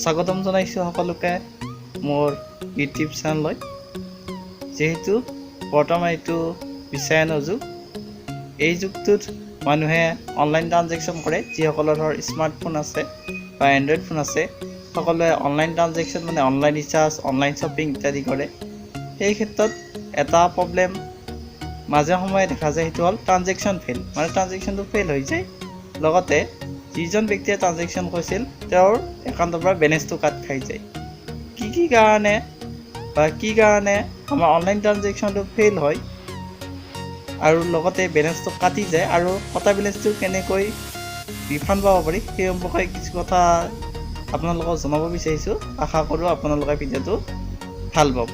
স্বাগতম জনাইছোঁ সকলোকে মোৰ ইউটিউব চেনেললৈ। যেহেতু বৰ্তমান এইটো বিশ্বায়নৰ যুগ, এই যুগটোত মানুহে অনলাইন ট্ৰানজেকশ্যন কৰে। যিসকলৰ ধৰ স্মাৰ্টফোন আছে বা এণ্ড্ৰইড ফোন আছে, সকলোৱে অনলাইন ট্ৰানজেকশ্যন মানে অনলাইন ৰিচাৰ্জ, অনলাইন শ্বপিং ইত্যাদি কৰে। সেই ক্ষেত্ৰত এটা প্ৰব্লেম মাজে সময়ে দেখা যায়, সেইটো হ'ল ট্ৰানজেকশ্যন ফেইল, মানে ট্ৰানজেকশ্যনটো ফেইল হৈ যায়। লগতে যিজন ব্যক্তিয়ে ট্ৰানজেকশ্যন কৰিছিল তেওঁৰ একাউণ্টৰ পৰা বেলেঞ্চটো কাট খাই যায়। কি কাৰণে আমাৰ অনলাইন ট্ৰানজেকশ্যনটো ফেইল হয় আৰু লগতে বেলেঞ্চটো কাটি যায়, আৰু কটা বেলেঞ্চটো কেনেকৈ ৰিফাণ্ড পাব পাৰি সেই সম্পৰ্কে কিছু কথা আপোনালোকক জনাব বিচাৰিছোঁ। আশা কৰোঁ আপোনালোকে ভিডিঅ'টো ভাল পাব।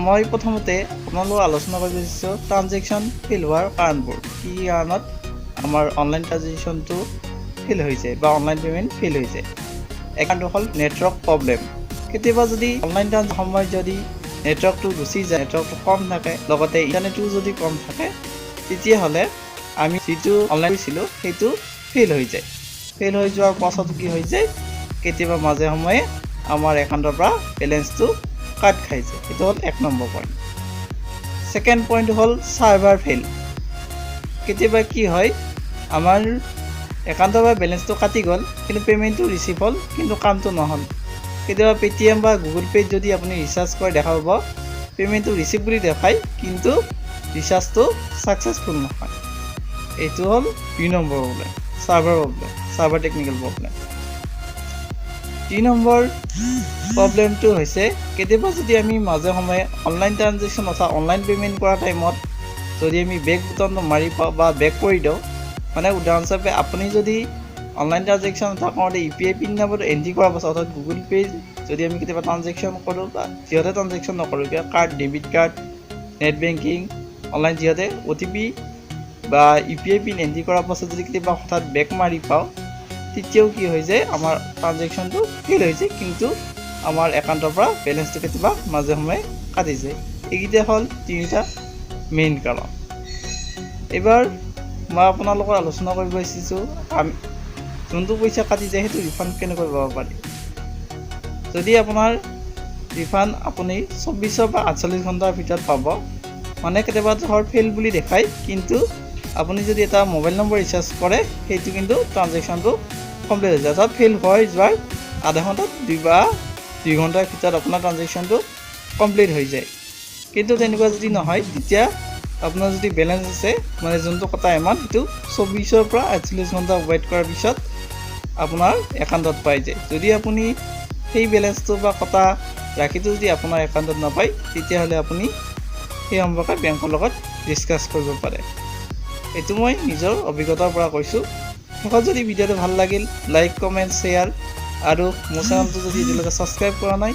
মই প্ৰথমতে আপোনালোকক আলোচনা কৰিব বিচাৰিছোঁ ট্ৰানজেকশ্যন ফেইল হোৱাৰ কাৰণবোৰ। কি কাৰণত আমাৰ অনলাইন ট্ৰানজেকশ্যনটো ফেইল হৈ যায় বা অনলাইন পে'মেণ্ট ফেইল হৈ যায়। একাউণ্টটো হ'ল নেটৱৰ্ক প্ৰব্লেম। কেতিয়াবা যদি অনলাইন ট্ৰানজেকশ্যন সময়ত যদি নেটৱৰ্কটো গুচি যায়, নেটৱৰ্কটো কম থাকে, লগতে ইণ্টাৰনেটো যদি কম থাকে, তেতিয়াহ'লে আমি যিটো অনলাইন কৰিছিলোঁ সেইটো ফেইল হৈ যায়। ফেইল হৈ যোৱাৰ পাছত কি হৈ যায়, কেতিয়াবা মাজে সময়ে আমাৰ একাউণ্টৰ পৰা বেলেঞ্চটো কাট খাই যায়। এইটো হ'ল 1 নম্বৰ পইণ্ট। ছেকেণ্ড পইণ্ট হ'ল ছাৰ্ভাৰ ফেইল। কেতিয়াবা কি হয়, আমাৰ একাউণ্টৰ পৰা বেলেঞ্চটো কাটি গ'ল, কিন্তু পে'মেণ্টটো ৰিচিভ হ'ল, কিন্তু কামটো নহ'ল। কেতিয়াবা পে'টিএম বা গুগল পে'ত যদি আপুনি ৰিচাৰ্জ কৰে, দেখা পাব পে'মেণ্টটো ৰিচিভ বুলি দেখায়, কিন্তু ৰিচাৰ্জটো ছাকচেছফুল নহয়। এইটো হ'ল 2 number problem, server technical problem. 3 number প্ৰব্লেমটো হৈছে, কেতিয়াবা যদি আমি মাজে সময়ে অনলাইন ট্ৰানজেকশ্যন অৰ্থাৎ অনলাইন পে'মেণ্ট কৰা টাইমত যদি আমি বেক বুটামটো মাৰি পাওঁ বা বেক কৰি দিওঁ, মানে উদাহৰণস্বৰূপে আপুনি যদি অনলাইন ট্ৰানজেকশ্যন এটা কৰোঁতে UPI পিন নম্বৰটো এণ্ট্ৰি কৰাৰ পাছত অৰ্থাৎ গুগল পে' যদি আমি কেতিয়াবা ট্ৰানজেকশ্যন কৰোঁ বা যিহেতু ট্ৰানজেকশ্যন নকৰোঁ, কিবা card, debit card, net banking, online যিহেতু OTP বা UPI পিন এণ্ট্ৰি কৰাৰ পাছত যদি কেতিয়াবা হঠাৎ বেক মাৰি পাওঁ, তেতিয়াও কি হৈ যায়, আমাৰ ট্ৰানজেকশ্যনটো ফেইল হৈ যায়, কিন্তু আমাৰ একাউণ্টৰ পৰা বেলেঞ্চটো কেতিয়াবা মাজে সময়ে কাটি যায়। এইকেইটা হ'ল 3টা মেইন কাৰণ। এইবাৰ মই আপোনালোকৰ আলোচনা কৰিব বিচাৰিছোঁ যোনটো পইচা কাটি যায় সেইটো ৰিফাণ্ড কেনেকৈ পাব পাৰি। যদি আপোনাৰ ৰিফাণ্ড আপুনি 24 বা 48 ঘণ্টাৰ ভিতৰত পাব, মানে কেতিয়াবা ধৰ ফেইল বুলি দেখায়, কিন্তু আপুনি যদি এটা মোবাইল নম্বৰ ৰিচাৰ্জ কৰে, সেইটো কিন্তু ট্ৰানজেকশ্যনটো কমপ্লিট হৈ যায়। অৰ্থাৎ ফেইল হৈ যোৱাৰ আধা ঘণ্টাত 2 ঘণ্টাৰ ভিতৰত আপোনাৰ ট্ৰানজেকশ্যনটো কমপ্লিট হৈ যায়। কিন্তু তেনেকুৱা যদি নহয়, তেতিয়া আপোনাৰ যদি বেলেঞ্চ আছে, মানে যোনটো কটা এমাউণ্ট, সেইটো 24 পৰা 48 ঘণ্টা ৱেইট কৰাৰ পিছত আপোনাৰ একাউণ্টত পাই যায়। যদি আপুনি সেই বেলেঞ্চটো বা কটা ৰাখিটো যদি আপোনাৰ একাউণ্টত নাপায়, তেতিয়াহ'লে আপুনি সেই সম্পৰ্কে বেংকৰ লগত ডিছকাছ কৰিব পাৰে। এইটো মই নিজৰ অভিজ্ঞতাৰ পৰা কৈছোঁ। শেষত যদি ভিডিঅ'টো ভাল লাগিল, লাইক, কমেণ্ট, শ্বেয়াৰ, আৰু মোৰ চেনেলটো যদি এতিয়ালৈকে ছাবস্ক্ৰাইব কৰা নাই,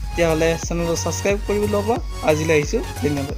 তেতিয়াহ'লে চেনেলটো ছাবস্ক্ৰাইব কৰি ল'ব। আজিলৈ আহিছোঁ, ধন্যবাদ।